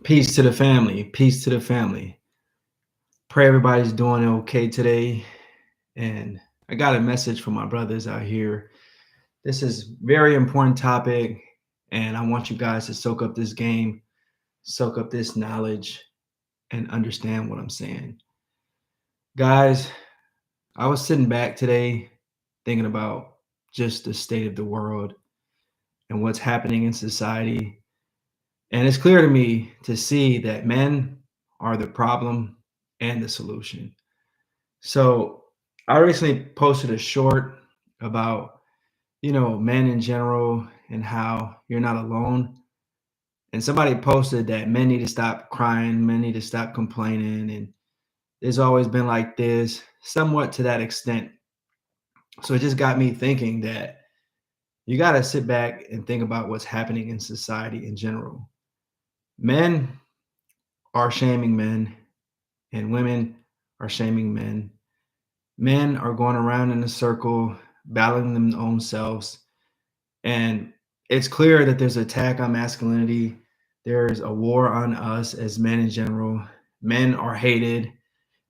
Peace to the family. Peace to the family. Pray everybody's doing okay today. And I got a message from my brothers out here. This is very important topic, and I want you guys to soak up this game, soak up this knowledge, and understand what I'm saying. Guys, I was sitting back today thinking about just the state of the world and what's happening in society. And it's clear to me to see that men are the problem and the solution. So I recently posted a short about, men in general and how you're not alone. And somebody posted that men need to stop crying, men need to stop complaining. And it's always been like this, somewhat to that extent. So it just got me thinking that you got to sit back and think about what's happening in society in general. Men are shaming men, and women are shaming men. Men are going around in a circle, battling them own selves. And it's clear that there's an attack on masculinity. There's a war on us as men in general. Men are hated.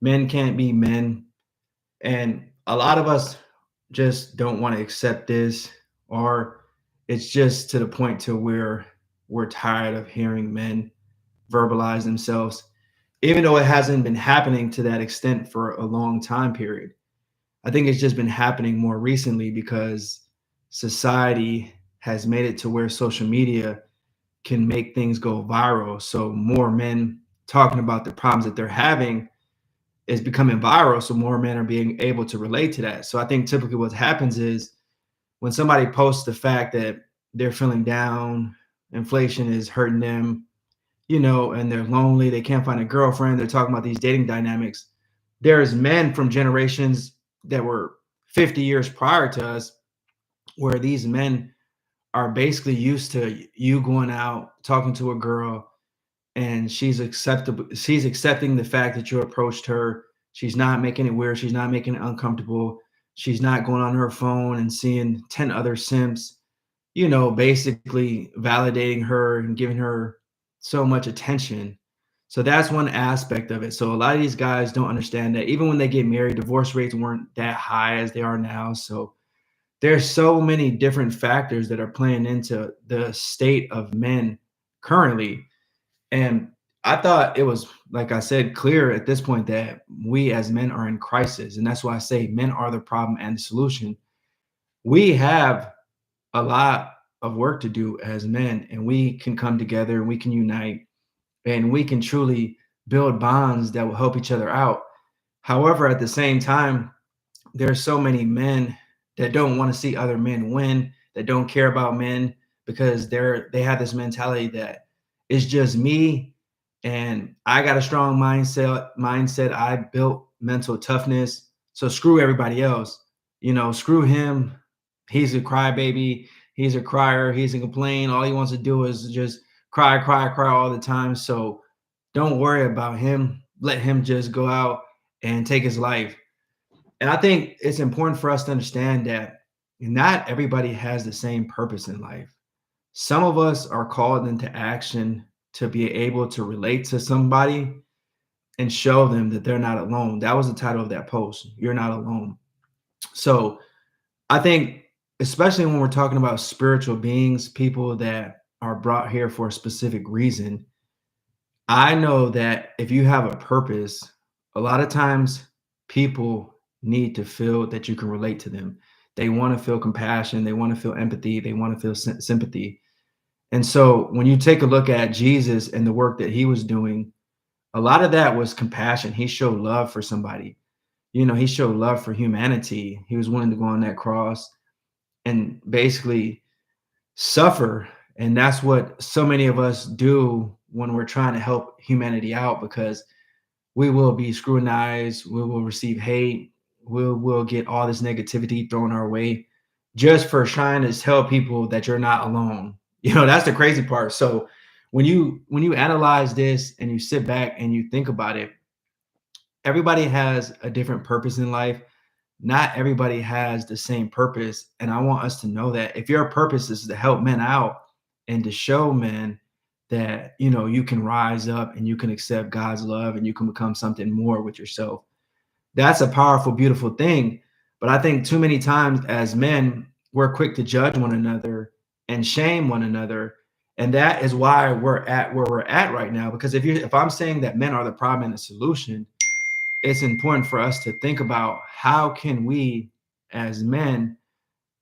Men can't be men. And a lot of us just don't want to accept this, or it's just to the point to where we're tired of hearing men verbalize themselves, even though it hasn't been happening to that extent for a long time period. I think it's just been happening more recently because society has made it to where social media can make things go viral. So more men talking about the problems that they're having is becoming viral. So more men are being able to relate to that. So I think typically what happens is when somebody posts the fact that they're feeling down, inflation is hurting them, and they're lonely, they can't find a girlfriend, they're talking about these dating dynamics. There's men from generations that were 50 years prior to us where these men are basically used to you going out talking to a girl, and she's accepting the fact that you approached her. She's not making it weird, she's not making it uncomfortable, she's not going on her phone and seeing 10 other simps, basically validating her and giving her so much attention. So that's one aspect of it. So a lot of these guys don't understand that even when they get married, divorce rates weren't that high as they are now. So there's so many different factors that are playing into the state of men currently. And I thought it was, like I said, clear at this point that we as men are in crisis. And that's why I say men are the problem and the solution. We have a lot of work to do as men, and we can come together and we can unite and we can truly build bonds that will help each other out. However, at the same time, there are so many men that don't want to see other men win, that don't care about men because they have this mentality that it's just me and I got a strong mindset. I built mental toughness. So screw everybody else. Screw him. He's a crybaby. He's a crier. He's a complain. All he wants to do is just cry, cry, cry all the time. So don't worry about him. Let him just go out and take his life. And I think it's important for us to understand that not everybody has the same purpose in life. Some of us are called into action to be able to relate to somebody and show them that they're not alone. That was the title of that post. You're not alone. So I think, especially when we're talking about spiritual beings, people that are brought here for a specific reason, I know that if you have a purpose, a lot of times people need to feel that you can relate to them. They want to feel compassion, they want to feel empathy, they want to feel sympathy. And so when you take a look at Jesus and the work that he was doing, a lot of that was compassion. He showed love for somebody. He showed love for humanity. He was willing to go on that cross and basically suffer. And that's what so many of us do when we're trying to help humanity out, because we will be scrutinized, we will receive hate, we'll get all this negativity thrown our way just for trying to tell people that you're not alone. That's the crazy part. So when you analyze this and you sit back and you think about it, everybody has a different purpose in life. Not everybody has the same purpose. And I want us to know that if your purpose is to help men out and to show men that, you know, you can rise up and you can accept God's love and you can become something more with yourself. That's a powerful, beautiful thing. But I think too many times as men, we're quick to judge one another and shame one another. And that is why we're at where we're at right now. Because if I'm saying that men are the problem and the solution, it's important for us to think about how can we as men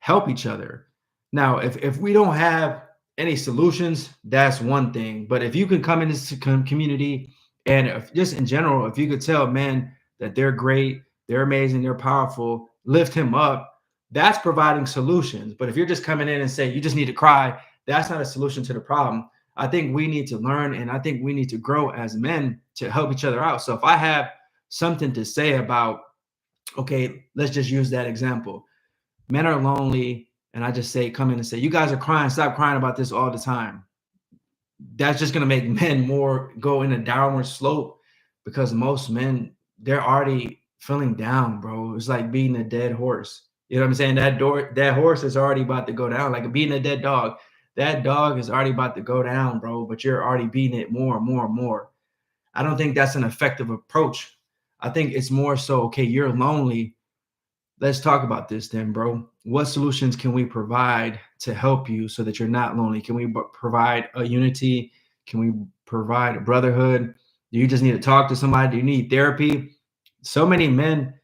help each other. Now, if we don't have any solutions, that's one thing. But if you can come in this community and if, just in general, if you could tell men that they're great, they're amazing, they're powerful, lift him up, that's providing solutions. But if you're just coming in and say you just need to cry, that's not a solution to the problem. I think we need to learn and I think we need to grow as men to help each other out. So if I have something to say about, okay, let's just use that example. Men are lonely, and I just say, come in and say, you guys are crying, stop crying about this all the time. That's just gonna make men more go in a downward slope because most men, they're already feeling down, bro. It's like beating a dead horse. You know what I'm saying? That horse is already about to go down, like beating a dead dog. That dog is already about to go down, bro, but you're already beating it more and more and more. I don't think that's an effective approach. I think it's more so, okay, you're lonely. Let's talk about this then, bro. What solutions can we provide to help you so that you're not lonely? Can we provide a unity? Can we provide a brotherhood? Do you just need to talk to somebody? Do you need therapy? So many men,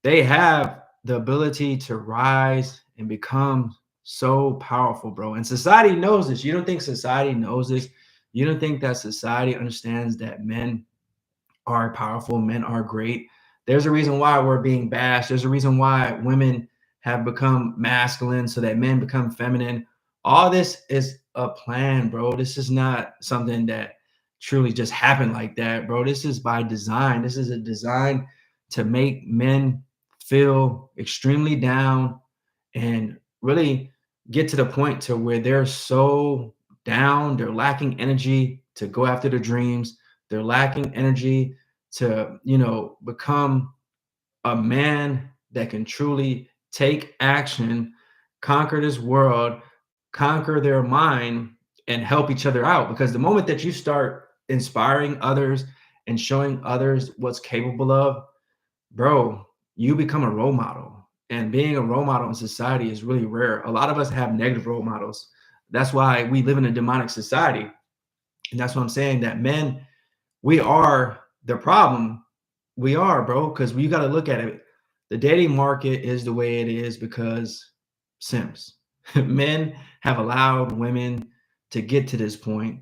they have the ability to rise and become so powerful, bro. And society knows this. You don't think society knows this? You don't think that society understands that men are powerful, men are great. There's a reason why we're being bashed. There's a reason why women have become masculine so that men become feminine. All this is a plan, bro. This is not something that truly just happened like that, bro. This is by design. This is a design to make men feel extremely down and really get to the point to where they're so down, they're lacking energy to go after their dreams. They're lacking energy to, you know, become a man that can truly take action, conquer this world, conquer their mind, and help each other out. Because the moment that you start inspiring others and showing others what's capable of, bro, you become a role model. And being a role model in society is really rare. A lot of us have negative role models. That's why we live in a demonic society. And that's what I'm saying, that men, we are the problem. We are, bro, because we got to look at it. The dating market is the way it is because simps. Men have allowed women to get to this point,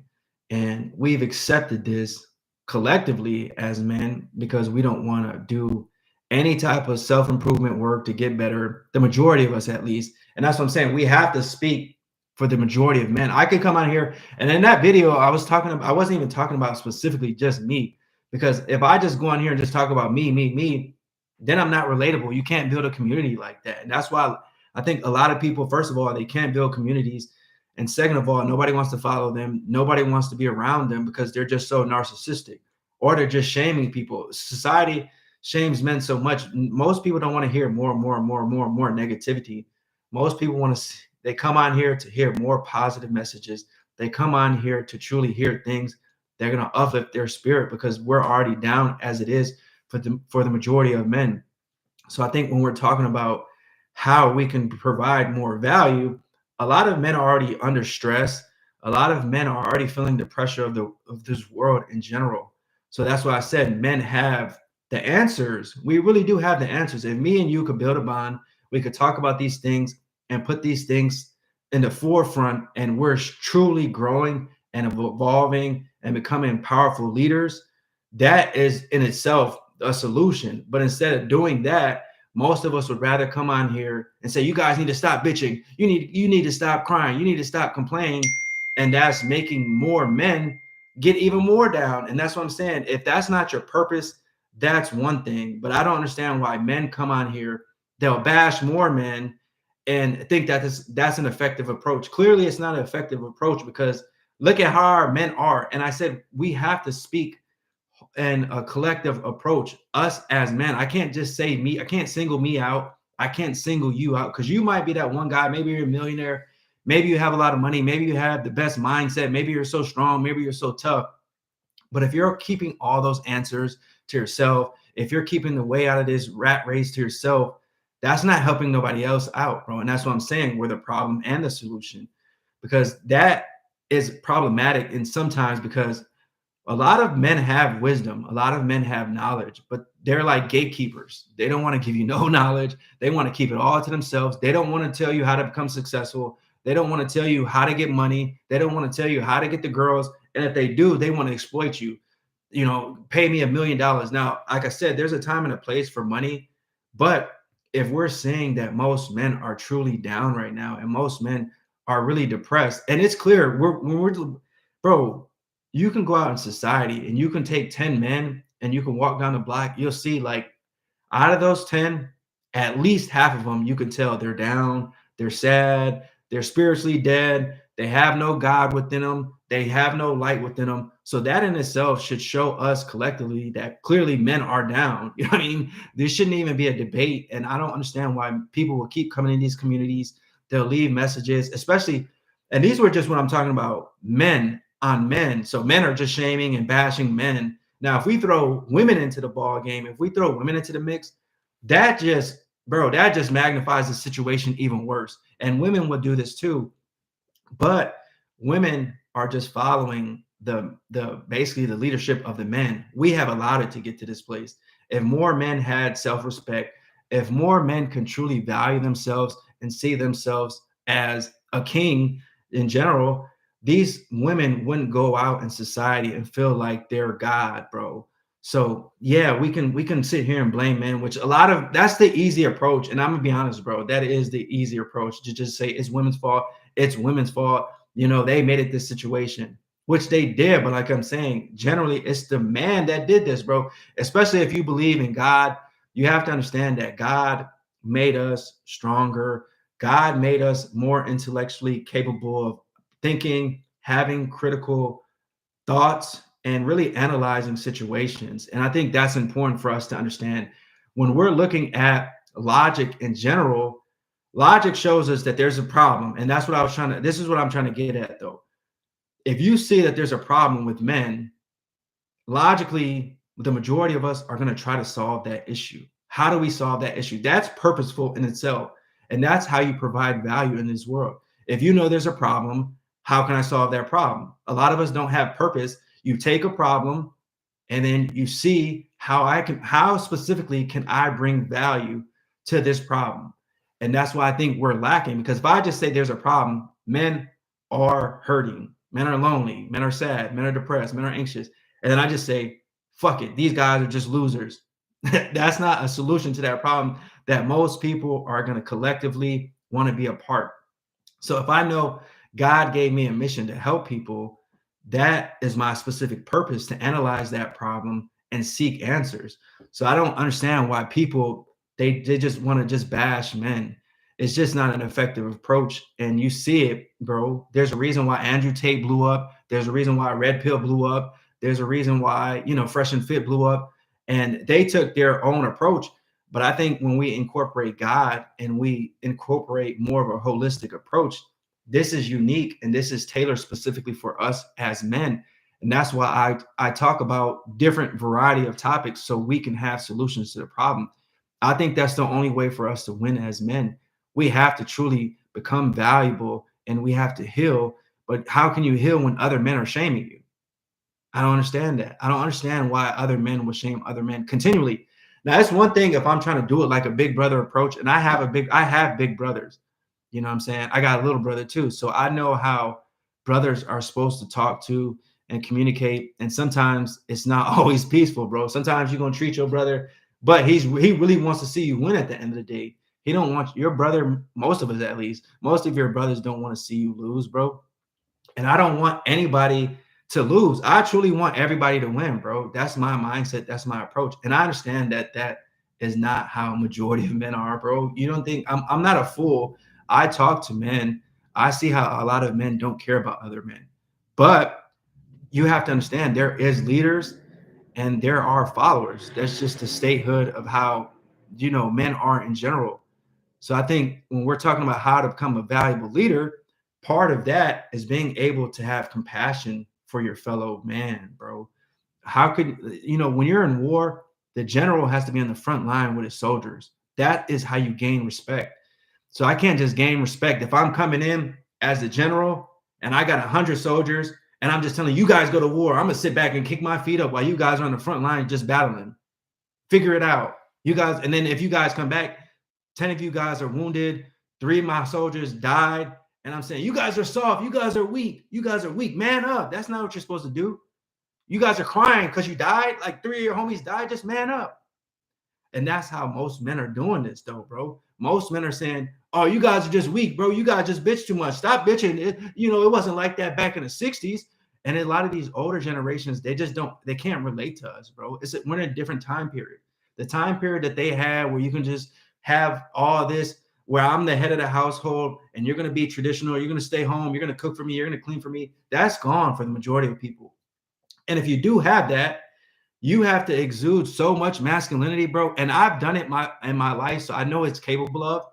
and we've accepted this collectively as men because we don't want to do any type of self-improvement work to get better, the majority of us at least. And that's what I'm saying. We have to speak for the majority of men. I could come on here and in that video I was talking about, I wasn't even talking about specifically just me, because if I just go on here and just talk about me, then I'm not relatable. You can't build a community like that. And that's why I think a lot of people, first of all, they can't build communities. And second of all, nobody wants to follow them. Nobody wants to be around them because they're just so narcissistic or they're just shaming people. Society shames men so much. Most people don't want to hear more negativity. Most people want to, they come on here to hear more positive messages. They come on here to truly hear things. They're going to uplift their spirit because we're already down as it is for the majority of men. So I think when we're talking about how we can provide more value, a lot of men are already under stress. A lot of men are already feeling the pressure of this world in general. So that's why I said men have the answers. We really do have the answers. If me and you could build a bond, we could talk about these things and put these things in the forefront, and we're truly growing and evolving and becoming powerful leaders. That is in itself a solution. But instead of doing that, most of us would rather come on here and say, you guys need to stop bitching. You need to stop crying. You need to stop complaining. And that's making more men get even more down. And that's what I'm saying. If that's not your purpose, that's one thing. But I don't understand why men come on here, they'll bash more men and think that that's an effective approach. Clearly, it's not an effective approach because look at how our men are. And I said, we have to speak and a collective approach, us as men. I can't just say me. I can't single me out. I can't single you out because you might be that one guy. Maybe you're a millionaire. Maybe you have a lot of money. Maybe you have the best mindset. Maybe you're so strong. Maybe you're so tough. But if you're keeping all those answers to yourself, if you're keeping the way out of this rat race to yourself, that's not helping nobody else out, bro. And that's what I'm saying. We're the problem and the solution, because that is problematic. And sometimes because a lot of men have wisdom, a lot of men have knowledge, but they're like gatekeepers. They don't want to give you no knowledge. They want to keep it all to themselves. They don't want to tell you how to become successful. They don't want to tell you how to get money. They don't want to tell you how to get the girls. And if they do, they want to exploit you. You know, pay me $1 million. Now, like I said, there's a time and a place for money. But if we're saying that most men are truly down right now and most men are really depressed, and it's clear bro, you can go out in society and you can take 10 men and you can walk down the block, you'll see like out of those 10, at least half of them, you can tell they're down, they're sad, they're spiritually dead, they have no God within them, they have no light within them. So that in itself should show us collectively that clearly men are down. You know what I mean? There shouldn't even be a debate. And I don't understand why people will keep coming in these communities. They'll leave messages, especially, and these were just what I'm talking about, men on men. So men are just shaming and bashing men. Now, if we throw women into the ball game, if we throw women into the mix, that just, bro, that just magnifies the situation even worse. And women will do this too. But women are just following the basically the leadership of the men. We have allowed it to get to this place. If more men had self-respect, if more men can truly value themselves and see themselves as a king in general, these women wouldn't go out in society and feel like they're God, bro. So yeah, we can sit here and blame men, which a lot of that's the easy approach. And I'm gonna be honest, bro, that is the easy approach to just say it's women's fault. It's women's fault. You know, they made it this situation, which they did. But like I'm saying, generally it's the man that did this, bro. Especially if you believe in God, you have to understand that God made us stronger. God made us more intellectually capable of thinking, having critical thoughts, and really analyzing situations. And I think that's important for us to understand. When we're looking at logic in general, logic shows us that there's a problem. And that's what I was trying to, this is what I'm trying to get at though. If you see that there's a problem with men, logically, the majority of us are going to try to solve that issue. How do we solve that issue? That's purposeful in itself. And that's how you provide value in this world. If you know there's a problem, how can I solve that problem? A lot of us don't have purpose. You take a problem and then you see how specifically can I bring value to this problem? And that's why I think we're lacking, because if I just say there's a problem, men are hurting, men are lonely, men are sad, men are depressed, men are anxious. And then I just say, fuck it, these guys are just losers. That's not a solution to that problem that most people are going to collectively want to be a part. So if I know God gave me a mission to help people, that is my specific purpose, to analyze that problem and seek answers. So I don't understand why people they just want to just bash men. It's just not an effective approach. And you see it, bro. There's a reason why Andrew Tate blew up. There's a reason why Red Pill blew up. There's a reason why, Fresh and Fit blew up. And they took their own approach. But I think when we incorporate God and we incorporate more of a holistic approach, this is unique and this is tailored specifically for us as men. And that's why I talk about different variety of topics so we can have solutions to the problem. I think that's the only way for us to win as men. We have to truly become valuable and we have to heal. But how can you heal when other men are shaming you? I don't understand that. I don't understand why other men would shame other men continually. Now, it's one thing if I'm trying to do it like a big brother approach, and I have big brothers. You know what I'm saying? I got a little brother too. So I know how brothers are supposed to talk to and communicate. And sometimes it's not always peaceful, bro. Sometimes you're gonna treat your brother, but he really wants to see you win at the end of the day. He don't want your brother, most of us at least, most of your brothers don't want to see you lose, bro. And I don't want anybody to lose. I truly want everybody to win, bro. That's my mindset. That's my approach. And I understand that that is not how majority of men are, bro. You don't think I'm not a fool. I talk to men. I see how a lot of men don't care about other men. But you have to understand there is leaders and there are followers. That's just the statehood of how, men are in general. So I think when we're talking about how to become a valuable leader, part of that is being able to have compassion for your fellow man, bro. How could you know when you're in war, the general has to be on the front line with his soldiers. That is how you gain respect. So I can't just gain respect if I'm coming in as the general and I got 100 soldiers and I'm just telling you guys go to war. I'm gonna sit back and kick my feet up while you guys are on the front line just battling. Figure it out, you guys. And then if you guys come back, 10 of you guys are wounded, 3 of my soldiers died, and I'm saying you guys are soft, you guys are weak, you guys are weak. Man up. That's not what you're supposed to do. You guys are crying because you died, like 3 of your homies died. Just man up. And that's how most men are doing this, though, bro. Most men are saying, "Oh, you guys are just weak, bro. You guys just bitch too much. Stop bitching." It wasn't like that back in the '60s. And a lot of these older generations, they just don't, they can't relate to us, bro. We're in a different time period. The time period that they had where you can just have all this, where I'm the head of the household and you're going to be traditional, you're going to stay home, you're going to cook for me, you're going to clean for me. That's gone for the majority of people. And if you do have that, you have to exude so much masculinity, bro. And I've done it in my life, so I know it's capable of.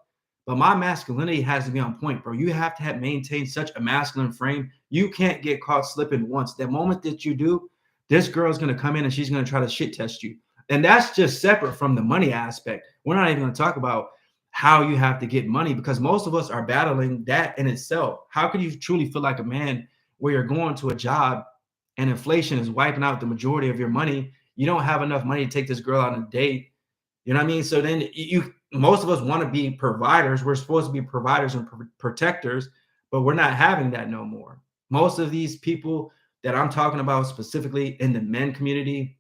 But my masculinity has to be on point, bro. You have to maintain such a masculine frame. You can't get caught slipping once. The moment that you do, this girl's going to come in and she's going to try to shit test you. And that's just separate from the money aspect. We're not even going to talk about how you have to get money, because most of us are battling that in itself. How could you truly feel like a man where you're going to a job and inflation is wiping out the majority of your money? You don't have enough money to take this girl on a date. You know what I mean? So then most of us want to be providers. We're supposed to be providers and protectors, but we're not having that no more. Most of these people that I'm talking about specifically in the men community,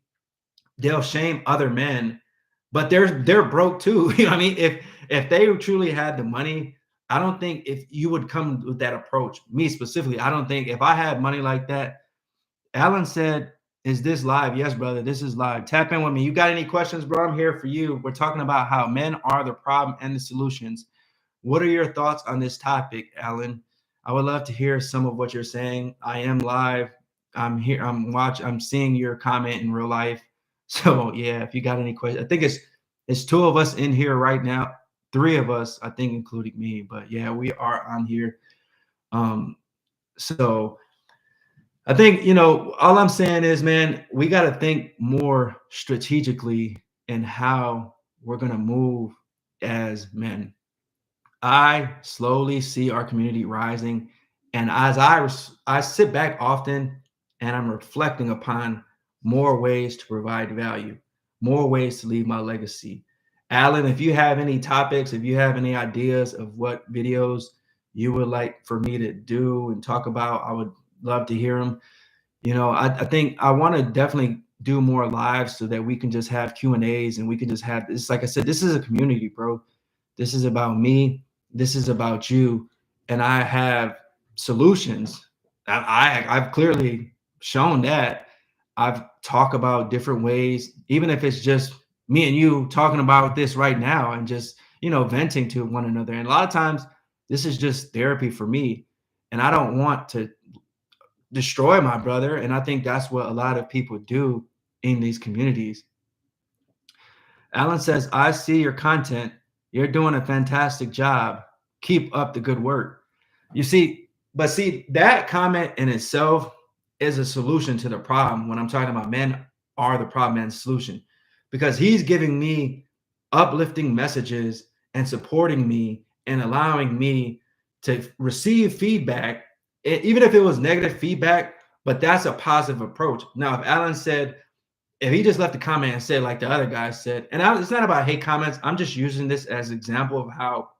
they'll shame other men, but they're broke too. You know what I mean? If they truly had the money, I don't think if you would come with that approach, me specifically, I don't think if I had money like that. Alan said, "Is this live?" Yes, brother, this is live. Tap in with me. You got any questions, bro? I'm here for you. We're talking about how men are the problem and the solutions. What are your thoughts on this topic, Alan? I would love to hear some of what you're saying. I am live. I'm here. I'm seeing your comment in real life. So yeah, if you got any questions, I think it's 2 of us in here right now. 3 of us, I think, including me. But yeah, we are on here. So I think, all I'm saying is, man, we got to think more strategically in how we're going to move as men. I slowly see our community rising. And as I sit back often and I'm reflecting upon more ways to provide value, more ways to leave my legacy. Alan, if you have any topics, if you have any ideas of what videos you would like for me to do and talk about, I would love to hear them. I think I want to definitely do more lives so that we can just have Q&As and we can just have this. Like I said, this is a community, bro. This is about me. This is about you. And I have solutions. I've clearly shown that. I've talked about different ways, even if it's just me and you talking about this right now and just, venting to one another. And a lot of times this is just therapy for me. And I don't want to destroy my brother. And I think that's what a lot of people do in these communities. Alan says, "I see your content. You're doing a fantastic job. Keep up the good work." See, that comment in itself is a solution to the problem. When I'm talking about men are the problem and the solution, because he's giving me uplifting messages and supporting me and allowing me to receive feedback, even if it was negative feedback, but that's a positive approach. Now, if Alan said, if he just left a comment and said, like the other guy said, and it's not about hate comments, I'm just using this as an example of how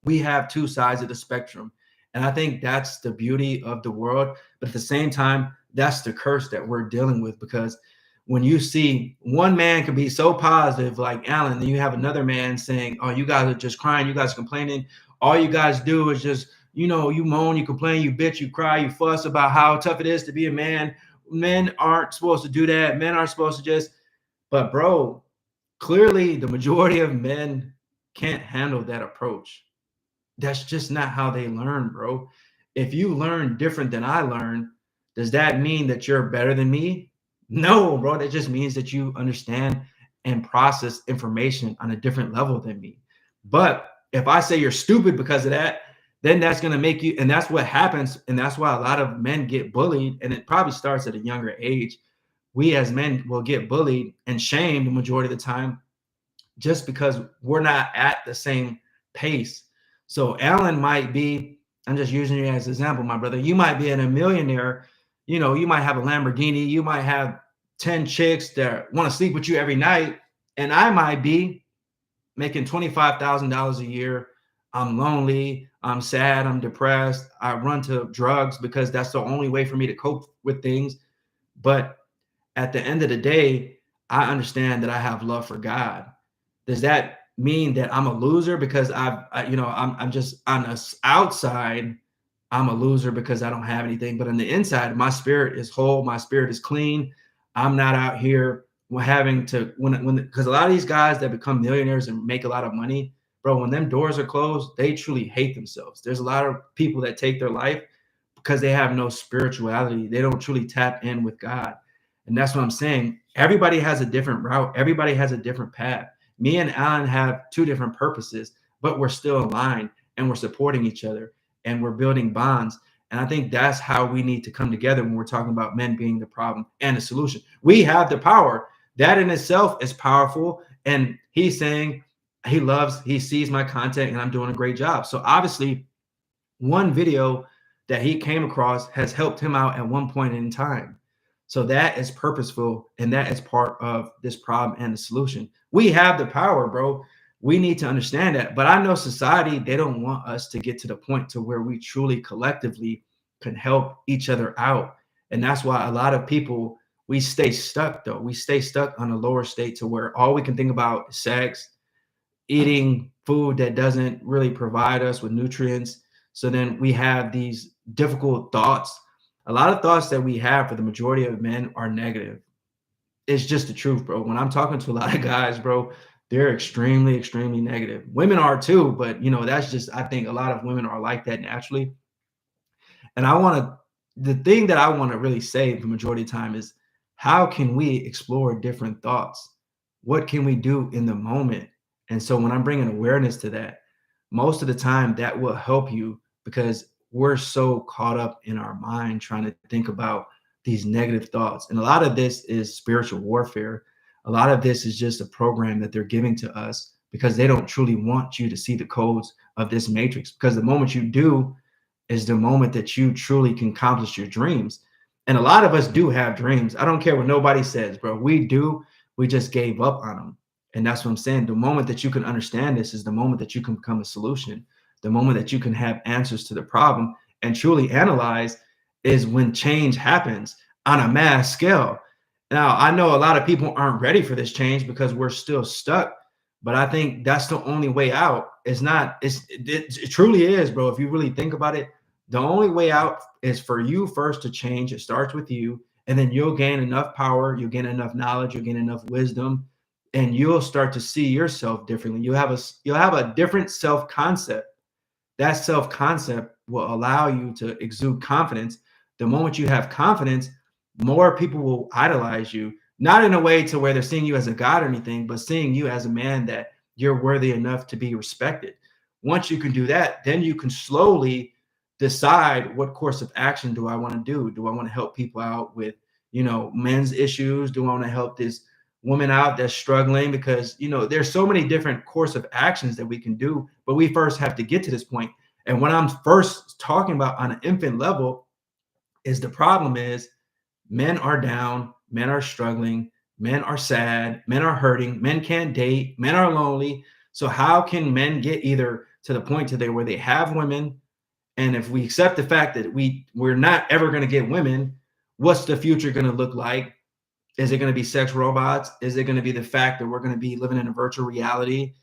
we have 2 sides of the spectrum. And I think that's the beauty of the world. But at the same time, that's the curse that we're dealing with, because when you see one man can be so positive like Alan, then you have another man saying, "Oh, you guys are just crying, you guys are complaining. All you guys do is just, you moan, you complain, you bitch, you cry, you fuss about how tough it is to be a man. Men aren't supposed to do that. Men aren't supposed to just," but bro, clearly the majority of men can't handle that approach. That's just not how they learn, bro. If you learn different than I learn, does that mean that you're better than me? No, bro. That just means that you understand and process information on a different level than me. But if I say you're stupid because of that, then that's going to make you, and that's what happens. And that's why a lot of men get bullied. And it probably starts at a younger age. We as men will get bullied and shamed the majority of the time just because we're not at the same pace. So Alan might be, I'm just using you as an example, my brother. You might be a millionaire. You know, you might have a Lamborghini. You might have 10 chicks that want to sleep with you every night. And I might be making $25,000 a year. I'm lonely. I'm sad. I'm depressed. I run to drugs because that's the only way for me to cope with things. But at the end of the day, I understand that I have love for God. Does that mean that I'm a loser because I'm just on the outside, I'm a loser because I don't have anything, but on the inside, my spirit is whole, my spirit is clean. I'm not out here having to because a lot of these guys that become millionaires and make a lot of money, bro, when them doors are closed, they truly hate themselves. There's a lot of people that take their life because they have no spirituality. They don't truly tap in with God. And that's what I'm saying. Everybody has a different route. Everybody has a different path. Me and Alan have two different purposes, but we're still aligned and we're supporting each other and we're building bonds. And I think that's how we need to come together when we're talking about men being the problem and the solution. We have the power. That in itself is powerful. And he's saying he sees my content and I'm doing a great job. So obviously, one video that he came across has helped him out at one point in time. So that is purposeful, and that is part of this problem and the solution. We have the power, bro. We need to understand that. But I know society, they don't want us to get to the point to where we truly collectively can help each other out. And that's why a lot of people, we stay stuck though. We stay stuck on a lower state to where all we can think about is sex, eating food that doesn't really provide us with nutrients. So then we have these difficult thoughts. A lot of thoughts that we have for the majority of men are negative. It's just the truth, bro. When I'm talking to a lot of guys, bro, they're extremely, extremely negative. Women are too, but that's just, I think a lot of women are like that naturally. And the thing that I want to really say the majority of the time is, how can we explore different thoughts? What can we do in the moment? And so when I'm bringing awareness to that, most of the time that will help you, because we're so caught up in our mind trying to think about these negative thoughts. And a lot of this is spiritual warfare. A lot of this is just a program that they're giving to us because they don't truly want you to see the codes of this matrix. Because the moment you do is the moment that you truly can accomplish your dreams. And a lot of us do have dreams. I don't care what nobody says, bro. We do. We just gave up on them. And that's what I'm saying. The moment that you can understand this is the moment that you can become a solution. The moment that you can have answers to the problem and truly analyze is when change happens on a mass scale. Now, I know a lot of people aren't ready for this change because we're still stuck, but I think that's the only way out. It truly is, bro. If you really think about it, the only way out is for you first to change. It starts with you, and then you'll gain enough power, you'll gain enough knowledge, you'll gain enough wisdom, and you'll start to see yourself differently. You'll have a different self-concept. That self-concept will allow you to exude confidence. The moment you have confidence, more people will idolize you, not in a way to where they're seeing you as a god or anything, but seeing you as a man that you're worthy enough to be respected. Once you can do that, then you can slowly decide, what course of action do I want to do? Do I want to help people out with, men's issues? Do I want to help this woman out that's struggling? Because, there's so many different course of actions that we can do, but we first have to get to this point. And when I'm first talking about on an infant level, is the problem is men are down, men are struggling, men are sad, men are hurting, men can't date, men are lonely. So how can men get either to the point today where they have women? And if we accept the fact that we're not ever going to get women, what's the future going to look like? Is it going to be sex robots? Is it going to be the fact that we're going to be living in a virtual reality?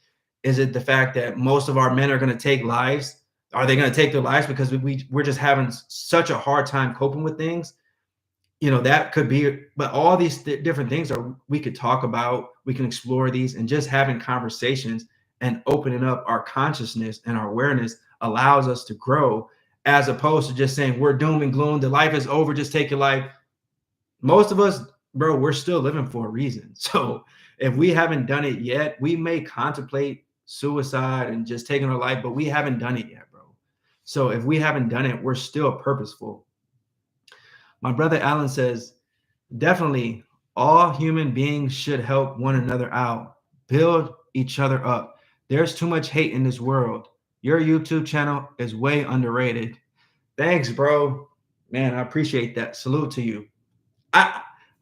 Is it the fact that most of our men are going to take lives? Are they going to take their lives because we're just having such a hard time coping with things? That could be, but all these different things we could talk about. We can explore these, and just having conversations and opening up our consciousness and our awareness allows us to grow, as opposed to just saying we're doom and gloom, the life is over, just take your life. Most of us, bro, we're still living for a reason. So if we haven't done it yet, we may contemplate suicide and just taking our life, but we haven't done it yet, bro. So if we haven't done it, we're still purposeful. My brother Alan says, definitely all human beings should help one another out, build each other up. There's too much hate in this world. Your YouTube channel is way underrated. Thanks, bro. Man, I appreciate that. Salute to you.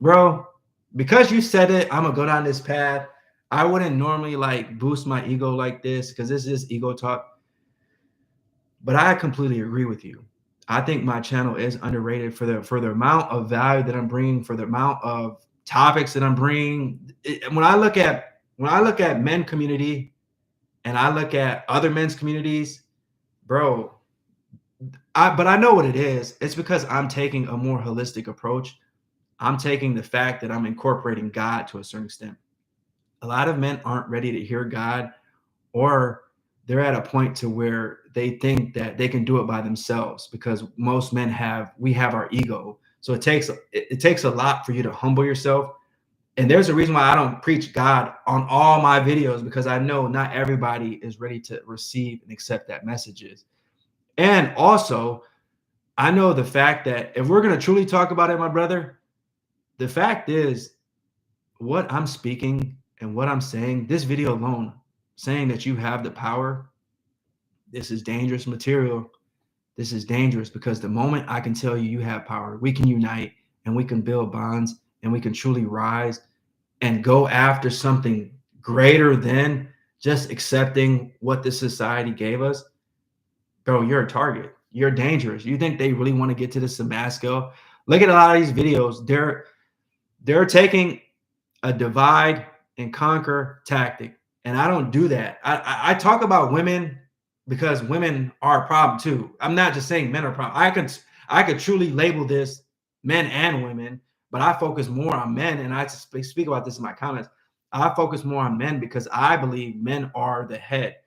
Bro, because you said it, I'm gonna go down this path. I wouldn't normally like boost my ego like this because this is ego talk, but I completely agree with you. I think my channel is underrated for the amount of value that I'm bringing, for the amount of topics that I'm bringing. When I look at men community and I look at other men's communities, bro, but I know what it is. It's because I'm taking a more holistic approach. I'm taking the fact that I'm incorporating God to a certain extent. A lot of men aren't ready to hear God, or they're at a point to where they think that they can do it by themselves, because most men we have our ego. So it takes a lot for you to humble yourself. And there's a reason why I don't preach God on all my videos, because I know not everybody is ready to receive and accept that messages. And also, I know the fact that if we're going to truly talk about it, my brother, the fact is, what I'm speaking and what I'm saying, this video alone, saying that you have the power, this is dangerous material. This is dangerous, because the moment I can tell you have power, we can unite and we can build bonds and we can truly rise and go after something greater than just accepting what the society gave us. Bro, you're a target. You're dangerous. You think they really want to get to the Samasco? Look at a lot of these videos. They're taking a divide and conquer tactic. And I don't do that. I talk about women because women are a problem too. I'm not just saying men are a problem. I could truly label this men and women, but I focus more on men. And I speak about this in my comments. I focus more on men because I believe men are the head.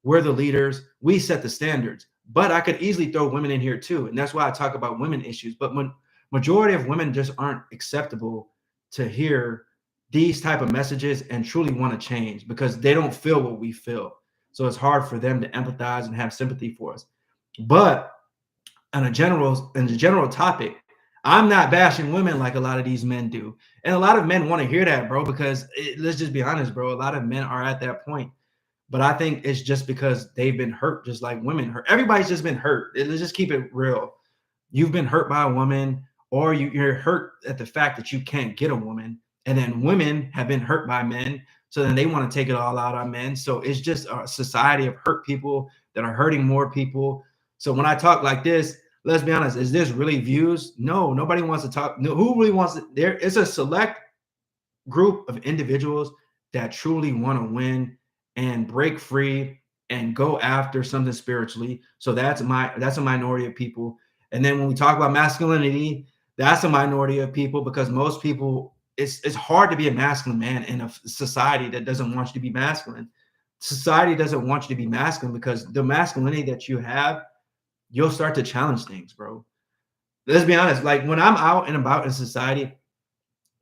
We're the leaders. We set the standards. But I could easily throw women in here too. And that's why I talk about women issues. But when majority of women just aren't acceptable to hear these type of messages and truly want to change, because they don't feel what we feel. So it's hard for them to empathize and have sympathy for us. But in the general topic, I'm not bashing women like a lot of these men do. And a lot of men want to hear that, bro, because let's just be honest, bro. A lot of men are at that point. But I think it's just because they've been hurt, just like women hurt. Everybody's just been hurt. Let's just keep it real. You've been hurt by a woman, or you're hurt at the fact that you can't get a woman. And then women have been hurt by men. So then they want to take it all out on men. So it's just a society of hurt people that are hurting more people. So when I talk like this, let's be honest, is this really views? No, nobody wants to talk. No, who really wants to? There is a select group of individuals that truly want to win and break free and go after something spiritually. So that's a minority of people. And then when we talk about masculinity, that's a minority of people, because most people, it's hard to be a masculine man in a society that doesn't want you to be masculine. Society doesn't want you to be masculine, because the masculinity that you have, you'll start to challenge things, bro. Let's be honest. Like when I'm out and about in society,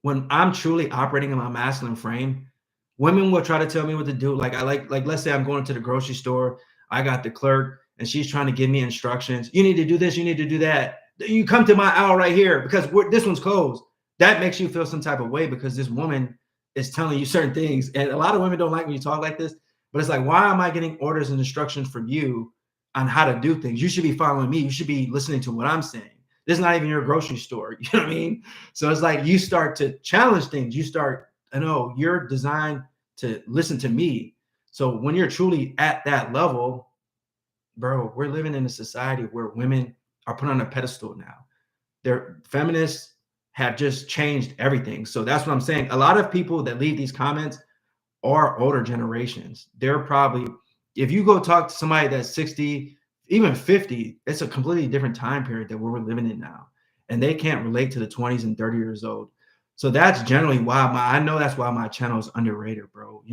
when I'm truly operating in my masculine frame, women will try to tell me what to do. Like let's say I'm going to the grocery store. I got the clerk and she's trying to give me instructions. You need to do this. You need to do that. You come to my aisle right here because this one's closed. That makes you feel some type of way, because this woman is telling you certain things. And a lot of women don't like when you talk like this, but it's like, why am I getting orders and instructions from you on how to do things? You should be following me. You should be listening to what I'm saying. This is not even your grocery store. You know what I mean? So it's like you start to challenge things. You start, you're designed to listen to me. So when you're truly at that level, bro, we're living in a society where women are put on a pedestal now. They're feminists have just changed everything. So that's what I'm saying. A lot of people that leave these comments are older generations. They're probably, if you go talk to somebody that's 60, even 50, it's a completely different time period that we're living in now. And they can't relate to the 20s and 30 years old. So that's generally why I know that's why my channel is underrated, bro.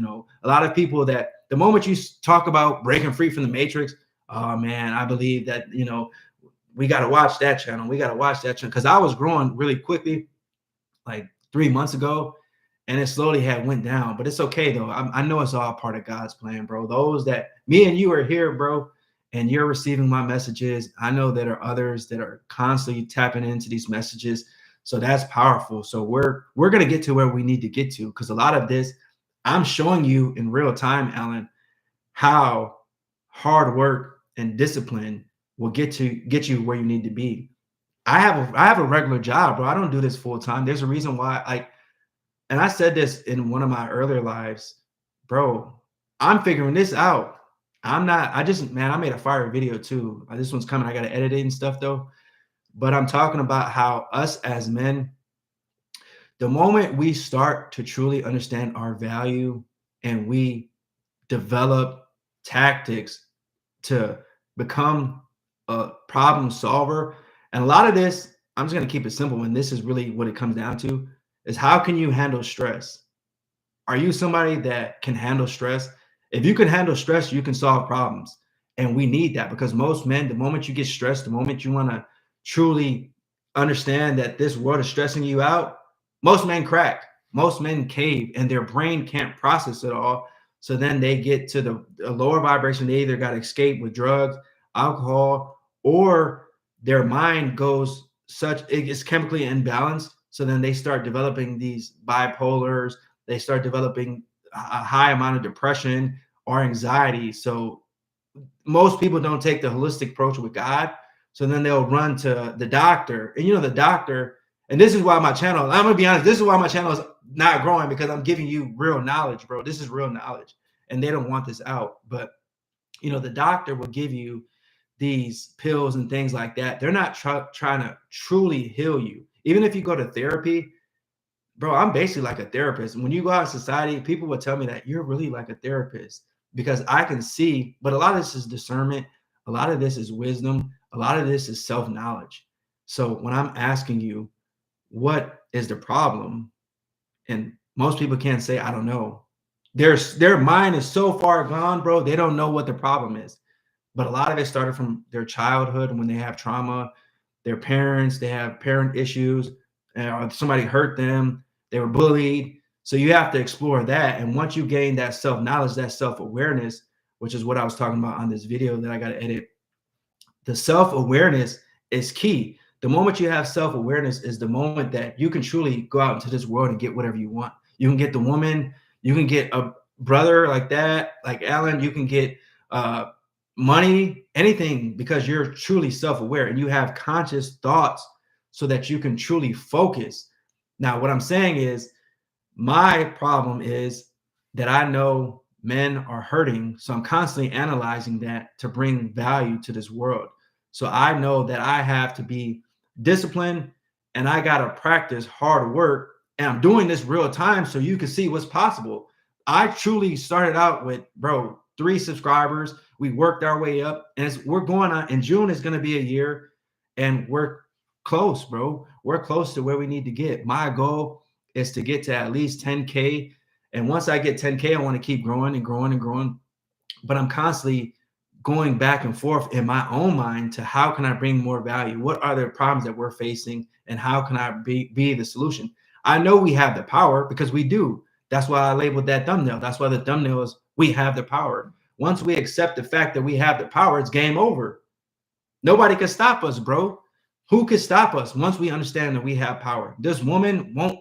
A lot of people, that the moment you talk about breaking free from the matrix, oh man, I believe that, we got to watch that channel. We got to watch that channel. Because I was growing really quickly, like 3 months ago, and it slowly had went down. But it's okay, though. I know it's all part of God's plan, bro. Those that me and you are here, bro, and you're receiving my messages. I know there are others that are constantly tapping into these messages. So that's powerful. So we're gonna get to where we need to get to, because a lot of this I'm showing you in real time, Alan, how hard work and discipline will get you where you need to be. I have a regular job, bro. I don't do this full time. There's a reason why and I said this in one of my earlier lives, bro. I'm figuring this out. I'm not, I just, man, I made a fire video too. This one's coming. I got to edit it and stuff though. But I'm talking about how us as men, the moment we start to truly understand our value and we develop tactics to become a problem solver, and a lot of this, I'm just going to keep it simple. And this is really what it comes down to, is how can you handle stress? Are you somebody that can handle stress? If you can handle stress, you can solve problems. And we need that, because most men, the moment you get stressed, the moment you want to truly understand that this world is stressing you out, most men crack, most men cave, and their brain can't process it all. So then they get to the lower vibration. They either got to escape with drugs, alcohol, or their mind goes such, it's chemically imbalanced. So then they start developing these bipolars, they start developing a high amount of depression or anxiety. So most people don't take the holistic approach with God. So then they'll run to the doctor. And the doctor, and this is why my channel, I'm gonna be honest, this is why my channel is not growing, because I'm giving you real knowledge, bro. This is real knowledge. And they don't want this out. But the doctor will give you these pills and things like that. They're not trying to truly heal you. Even if you go to therapy, bro, I'm basically like a therapist. When you go out in society, people will tell me that you're really like a therapist, because I can see, but a lot of this is discernment. A lot of this is wisdom. A lot of this is self-knowledge. So when I'm asking you, what is the problem? And most people can't say, I don't know. Their mind is so far gone, bro. They don't know what the problem is. But a lot of it started from their childhood, when they have trauma, their parents, they have parent issues, or somebody hurt them, they were bullied. So you have to explore that. And once you gain that self-knowledge, that self-awareness, which is what I was talking about on this video that I got to edit, the self-awareness is key. The moment you have self-awareness is the moment that you can truly go out into this world and get whatever you want. You can get the woman, you can get a brother like that, like Alan, you can get money, anything, because you're truly self-aware and you have conscious thoughts so that you can truly focus. Now, what I'm saying is, my problem is that I know men are hurting. So I'm constantly analyzing that to bring value to this world. So I know that I have to be disciplined, and I got to practice hard work. And I'm doing this real time so you can see what's possible. I truly started out with, bro, 3 subscribers. We worked our way up, and we're going on. In June is going to be a year, and we're close, bro. We're close to where we need to get. My goal is to get to at least 10K. And once I get 10K, I want to keep growing and growing and growing. But I'm constantly going back and forth in my own mind to how can I bring more value? What are the problems that we're facing, and how can I be the solution? I know we have the power, because we do. That's why I labeled that thumbnail. That's why the thumbnail is, we have the power. Once we accept the fact that we have the power, it's game over. Nobody can stop us, bro. Who can stop us once we understand that we have power? This woman won't.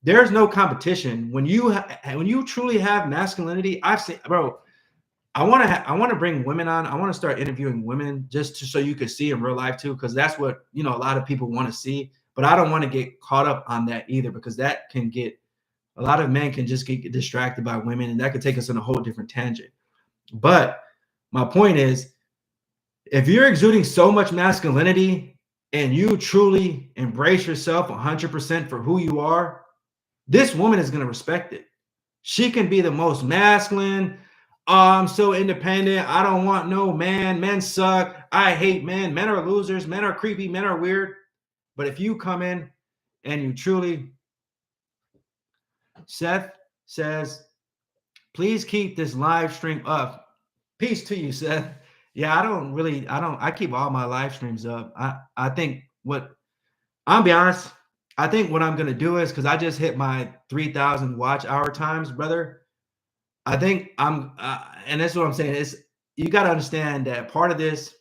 There's no competition when you truly have masculinity. I've seen, bro. I want to bring women on. I want to start interviewing women so you can see in real life too, because that's what a lot of people want to see. But I don't want to get caught up on that either, because that can get, a lot of men can just get distracted by women, and that could take us on a whole different tangent. But my point is, if you're exuding so much masculinity and you truly embrace yourself 100% for who you are, this woman is going to respect it. She can be the most masculine. Oh, I'm so independent. I don't want no man. Men suck. I hate men. Men are losers. Men are creepy. Men are weird. But if you come in and you truly, Seth says, please keep this live stream up. Peace to you, Seth. Yeah, I keep all my live streams up. I think I'll be honest, I think what I'm going to do is, because I just hit my 3,000 watch hour times, brother. I think and that's what I'm saying is, you got to understand that part of this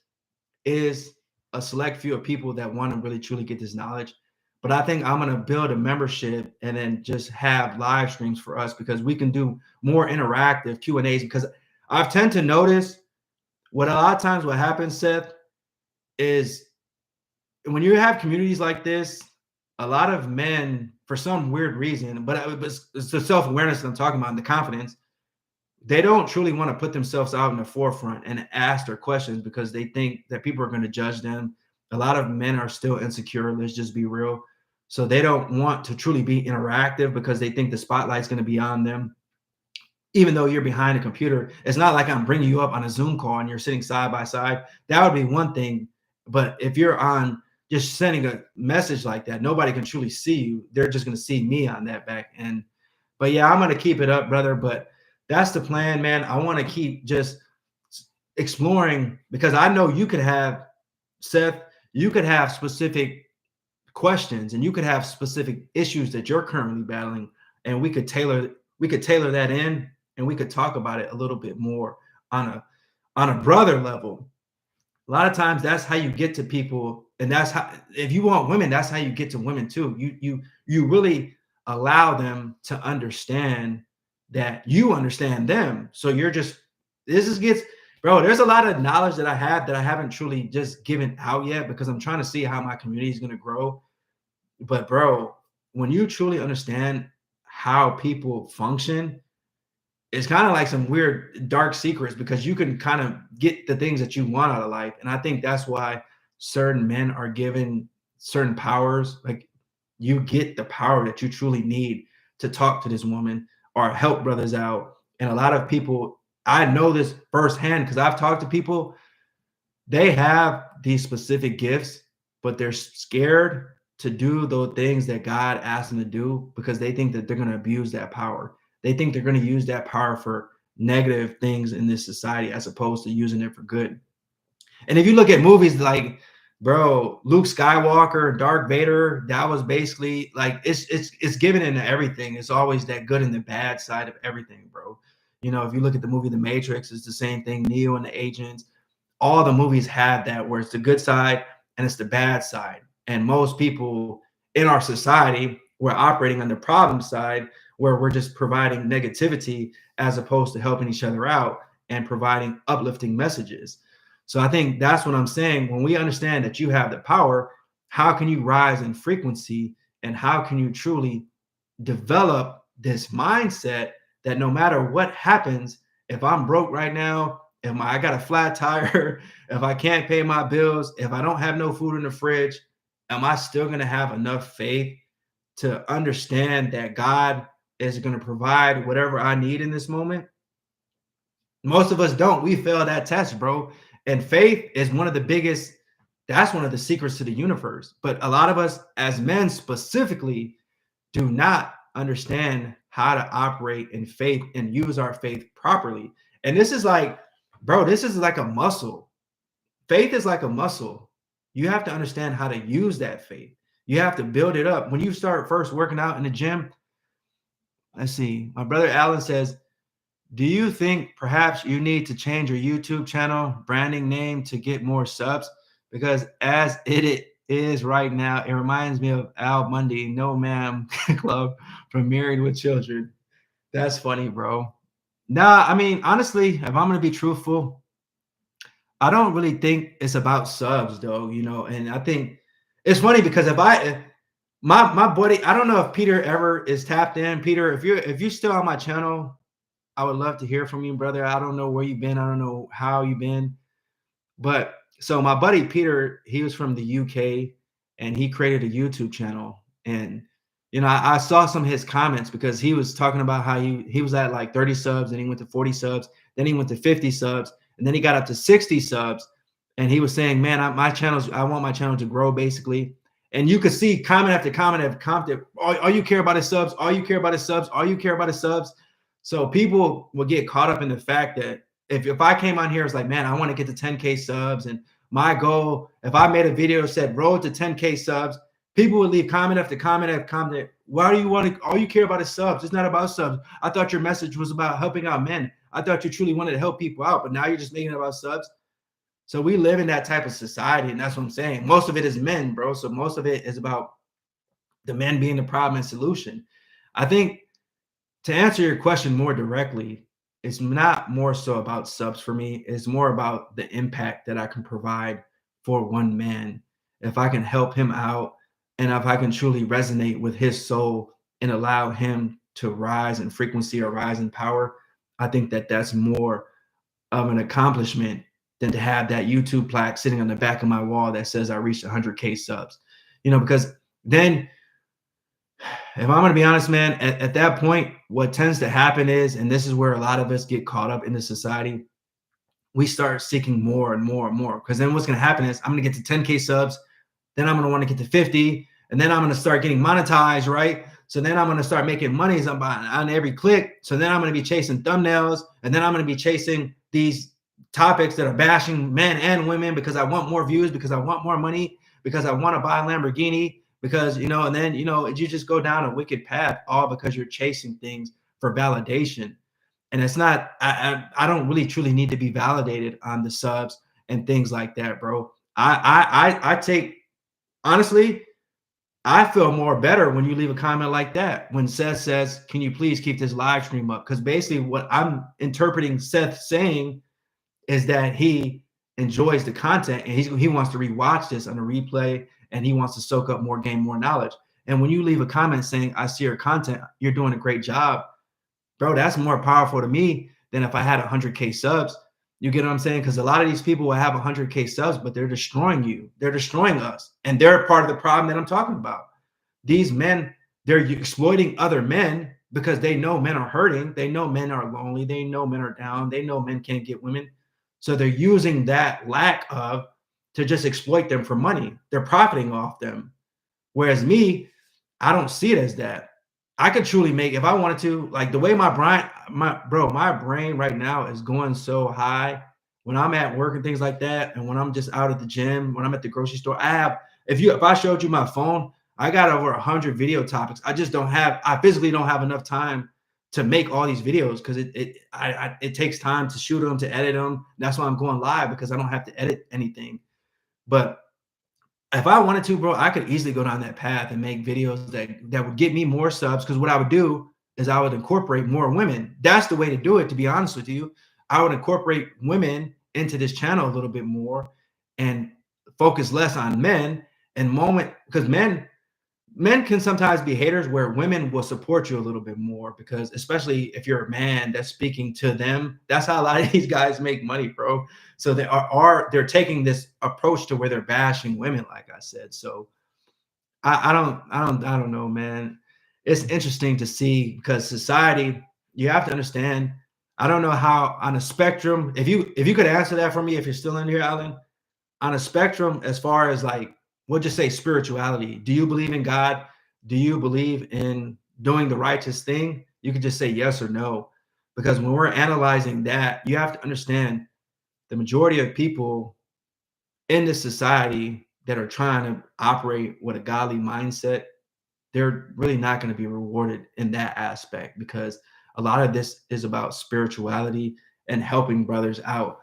is a select few of people that want to really truly get this knowledge. But I think I'm going to build a membership and then just have live streams for us, because we can do more interactive Q&As. Because I've tend to notice what a lot of times what happens, Seth, is when you have communities like this, a lot of men, for some weird reason, but it's the self-awareness that I'm talking about and the confidence, they don't truly want to put themselves out in the forefront and ask their questions because they think that people are going to judge them. A lot of men are still insecure. Let's just be real. So they don't want to truly be interactive because they think the spotlight's going to be on them. Even though you're behind a computer, it's not like I'm bringing you up on a Zoom call and you're sitting side by side. That would be one thing. But if you're on just sending a message like that, nobody can truly see you. They're just going to see me on that back end. But yeah, I'm going to keep it up, brother. But that's the plan, man. I want to keep just exploring, because I know you could have, Seth, you could have specific questions and you could have specific issues that you're currently battling, and we could tailor that in, and we could talk about it a little bit more on a brother level. A lot of times that's how you get to people, and that's how, if you want women, that's how you get to women too. You really allow them to understand that you understand them. So you're just, this is gets, bro, there's a lot of knowledge that I have that I haven't truly just given out yet, because I'm trying to see how my community is going to grow. But bro, when you truly understand how people function, it's kind of like some weird dark secrets, because you can kind of get the things that you want out of life. And I think that's why certain men are given certain powers. Like, you get the power that you truly need to talk to this woman or help brothers out. And a lot of people, I know this firsthand because I've talked to people, they have these specific gifts, but they're scared to do those things that God asked them to do because they think that they're going to abuse that power. They think they're going to use that power for negative things in this society as opposed to using it for good. And if you look at movies like, bro, Luke Skywalker, Darth Vader, that was basically like, it's given into everything. It's always that good and the bad side of everything, bro. You know, if you look at the movie The Matrix, it's the same thing. Neo and the agents, all the movies have that, where it's the good side and it's the bad side. And most people in our society, we're operating on the problem side, where we're just providing negativity as opposed to helping each other out and providing uplifting messages. So I think that's what I'm saying. When we understand that you have the power, how can you rise in frequency, and how can you truly develop this mindset that no matter what happens, if I'm broke right now, if I got a flat tire, if I can't pay my bills, if I don't have no food in the fridge, am I still going to have enough faith to understand that God is going to provide whatever I need in this moment? Most of us don't. We fail that test, bro. And faith is one of the biggest, that's one of the secrets to the universe. But a lot of us as men specifically do not understand how to operate in faith and use our faith properly. And this is like, bro, this is like a muscle. Faith is like a muscle. You have to understand how to use that faith. You have to build it up. When you start first working out in the gym, let's see, my brother Alan says, do you think perhaps you need to change your YouTube channel branding name to get more subs? Because as it is right now, it reminds me of Al Bundy, No Ma'am Club from Married with Children. That's funny, bro. Nah, I mean, honestly, if I'm going to be truthful, I don't really think it's about subs though, you know, and I think it's funny because if my buddy, I don't know if Peter ever is tapped in. Peter, if you're still on my channel, I would love to hear from you, brother. I don't know where you've been. I don't know how you've been. But so my buddy Peter, he was from the UK and he created a YouTube channel. And, you know, I saw some of his comments because he was talking about how he was at like 30 subs, and he went to 40 subs. Then he went to 50 subs. And then he got up to 60 subs. And he was saying, man, I want my channel to grow basically. And you could see comment after comment after comment. All you care about is subs. All you care about is subs. All you care about is subs. So people will get caught up in the fact that if I came on here, it's like, man, I want to get to 10K subs. And my goal, if I made a video that said road to 10K subs, people would leave comment after comment after comment. Why do you want to, all you care about is subs? It's not about subs. I thought your message was about helping out men. I thought you truly wanted to help people out, but now you're just making it about subs. So we live in that type of society, and that's what I'm saying. Most of it is men, bro. So most of it is about the men being the problem and solution. I think to answer your question more directly, it's not more so about subs for me. It's more about the impact that I can provide for one man. If I can help him out and if I can truly resonate with his soul and allow him to rise in frequency or rise in power, I think that that's more of an accomplishment than to have that YouTube plaque sitting on the back of my wall that says I reached 100K subs. Because then if I'm going to be honest, man, at that point, what tends to happen is, and this is where a lot of us get caught up in the society, we start seeking more and more and more. Because then what's going to happen is I'm going to get to 10K subs, then I'm going to want to get to 50, and then I'm going to start getting monetized, right? So then I'm going to start making monies on every click. So then I'm going to be chasing thumbnails, and then I'm going to be chasing these topics that are bashing men and women because I want more views, because I want more money, because I want to buy a Lamborghini, because, and then, you just go down a wicked path, all because you're chasing things for validation. And it's not, I don't really truly need to be validated on the subs and things like that, bro. I take, honestly, I feel more better when you leave a comment like that. When Seth says, can you please keep this live stream up? Because basically what I'm interpreting Seth saying is that he enjoys the content and he wants to rewatch this on a replay, and he wants to soak up more, gain more knowledge. And when you leave a comment saying, I see your content, you're doing a great job, bro, that's more powerful to me than if I had 100K subs. You get what I'm saying? Because a lot of these people will have 100K subs, but they're destroying you. They're destroying us. And they're part of the problem that I'm talking about. These men, they're exploiting other men because they know men are hurting. They know men are lonely. They know men are down. They know men can't get women. So they're using that lack of to just exploit them for money. They're profiting off them. Whereas me, I don't see it as that. I could truly make, if I wanted to, like the way my brain right now is going so high when I'm at work and things like that. And when I'm just out at the gym, when I'm at the grocery store, if I showed you my phone, I got over 100 video topics. I physically don't have enough time to make all these videos because it takes time to shoot them, to edit them. That's why I'm going live, because I don't have to edit anything. But if I wanted to, bro, I could easily go down that path and make videos that would get me more subs. Because what I would do is I would incorporate more women. That's the way to do it, to be honest with you. I would incorporate women into this channel a little bit more and focus less on men because men can sometimes be haters, where women will support you a little bit more, because especially if you're a man that's speaking to them, that's how a lot of these guys make money, bro. So they're taking this approach to where they're bashing women, like I said. So I don't know, man. It's interesting to see, because society, you have to understand. I don't know how on a spectrum, if you could answer that for me, if you're still in here, Alan, on a spectrum, as far as like, we'll just say spirituality. Do you believe in God? Do you believe in doing the righteous thing? You could just say yes or no. Because when we're analyzing that, you have to understand the majority of people in this society that are trying to operate with a godly mindset, they're really not going to be rewarded in that aspect, because a lot of this is about spirituality and helping brothers out.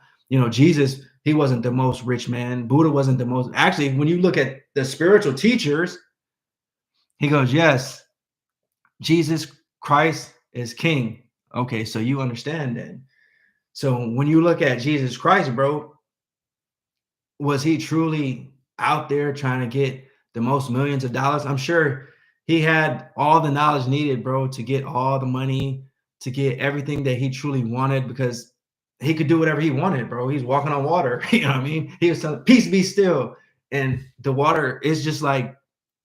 Jesus, he wasn't the most rich man. Buddha wasn't the most. Actually, when you look at the spiritual teachers, he goes, yes, Jesus Christ is king. Okay, so you understand then. So when you look at Jesus Christ, bro, was he truly out there trying to get the most millions of dollars? I'm sure he had all the knowledge needed, bro, to get all the money, to get everything that he truly wanted, because he could do whatever he wanted, bro. He's walking on water. You know what I mean? He was telling, peace be still. And the water is just like,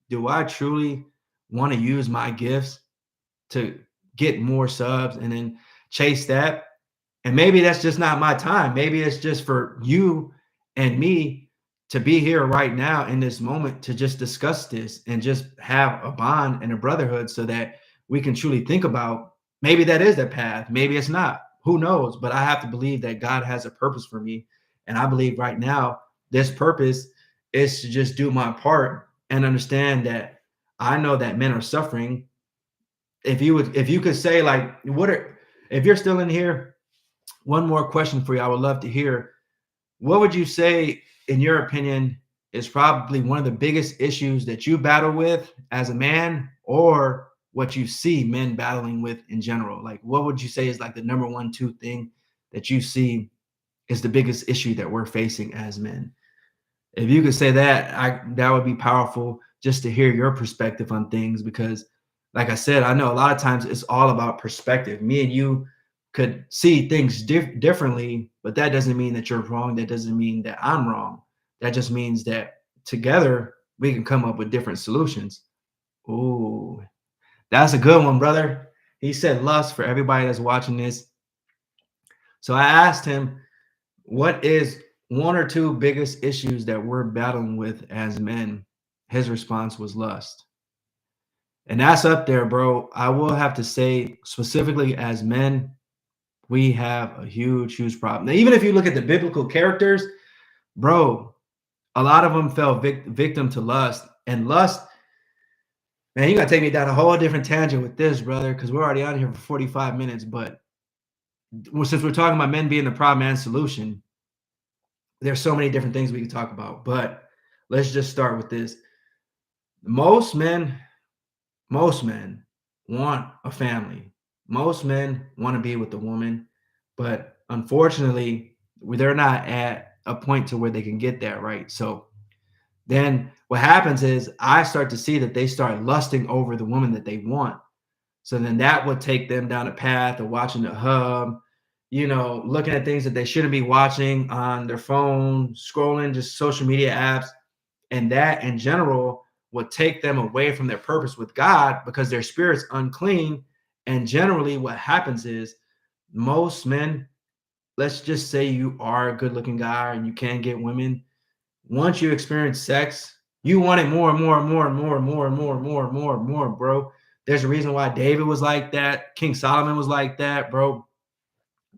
do I truly want to use my gifts to get more subs and then chase that? And maybe that's just not my time. Maybe it's just for you and me to be here right now in this moment to just discuss this and just have a bond and a brotherhood, so that we can truly think about, maybe that is the path. Maybe it's not. Who knows? But I have to believe that God has a purpose for me. And I believe right now this purpose is to just do my part and understand that I know that men are suffering. If you could say, like, if you're still in here one more question for you. I would love to hear. What would you say, in your opinion, is probably one of the biggest issues that you battle with as a man, or what you see men battling with in general? Like, what would you say is like the number one, two thing that you see is the biggest issue that we're facing as men? If you could say that, that would be powerful just to hear your perspective on things, because like I said, I know a lot of times it's all about perspective. Me and you could see things differently, but that doesn't mean that you're wrong. That doesn't mean that I'm wrong. That just means that together we can come up with different solutions. Ooh, that's a good one, brother. He said lust for everybody that's watching this. So I asked him, what is one or two biggest issues that we're battling with as men? His response was lust. And that's up there, bro. I will have to say, specifically as men, we have a huge, huge problem. Now, even if you look at the biblical characters, bro, a lot of them fell victim to lust. And lust, man, you got to take me down a whole different tangent with this, brother, because we're already on here for 45 minutes. But since we're talking about men being the problem and solution, there's so many different things we can talk about. But let's just start with this. Most men want a family. Most men want to be with the woman, but unfortunately, they're not at a point to where they can get that, right? So then what happens is I start to see that they start lusting over the woman that they want. So then that would take them down a path of watching the hub, looking at things that they shouldn't be watching on their phone, scrolling just social media apps. And that in general would take them away from their purpose with God, because their spirit's unclean. And generally what happens is most men, let's just say you are a good looking guy and you can get women. Once you experience sex, you want it more and more and more and more and more and more and more and more and more, bro. There's a reason why David was like that. King Solomon was like that, bro.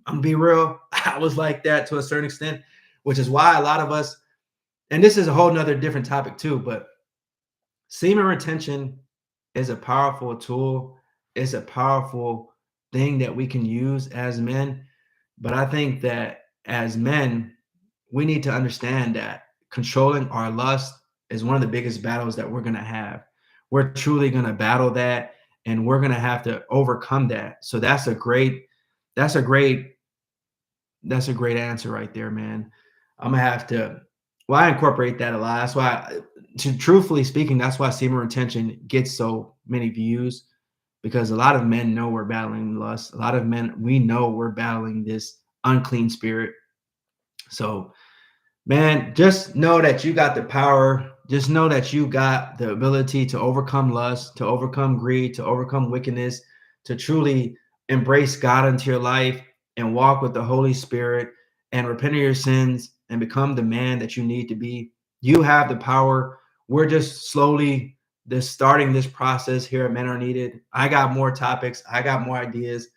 I'm gonna be real. I was like that to a certain extent, which is why a lot of us, and this is a whole nother different topic too, but semen retention is a powerful tool. It's a powerful thing that we can use as men. But I think that as men, we need to understand that controlling our lust is one of the biggest battles that we're going to have. We're truly going to battle that, and we're going to have to overcome that. So that's a great answer right there, man. I'm gonna have to. Well, I incorporate that a lot. That's why, truthfully speaking, that's why semen retention gets so many views, because a lot of men know we're battling lust. A lot of men, we know we're battling this unclean spirit. So, man, just know that you got the power. Just know that you got the ability to overcome lust, to overcome greed, to overcome wickedness, to truly embrace God into your life and walk with the Holy Spirit and repent of your sins and become the man that you need to be. You have the power. We're just slowly starting this process here at Men Are Needed. I got more topics. I got more ideas.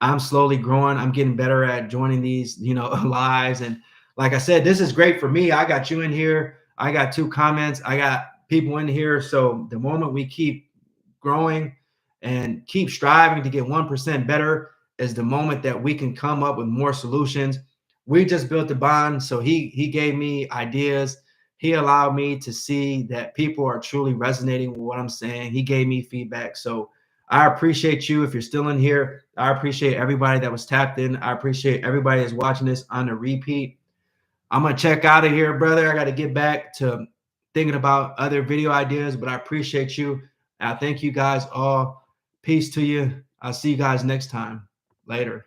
I'm slowly growing. I'm getting better at joining these, lives. And like I said, this is great for me. I got you in here. I got 2 comments. I got people in here. So the moment we keep growing and keep striving to get 1% better is the moment that we can come up with more solutions. We just built a bond. So he gave me ideas. He allowed me to see that people are truly resonating with what I'm saying. He gave me feedback. So I appreciate you if you're still in here. I appreciate everybody that was tapped in. I appreciate everybody that's watching this on the repeat. I'm going to check out of here, brother. I got to get back to thinking about other video ideas, but I appreciate you. I thank you guys all. Peace to you. I'll see you guys next time. Later.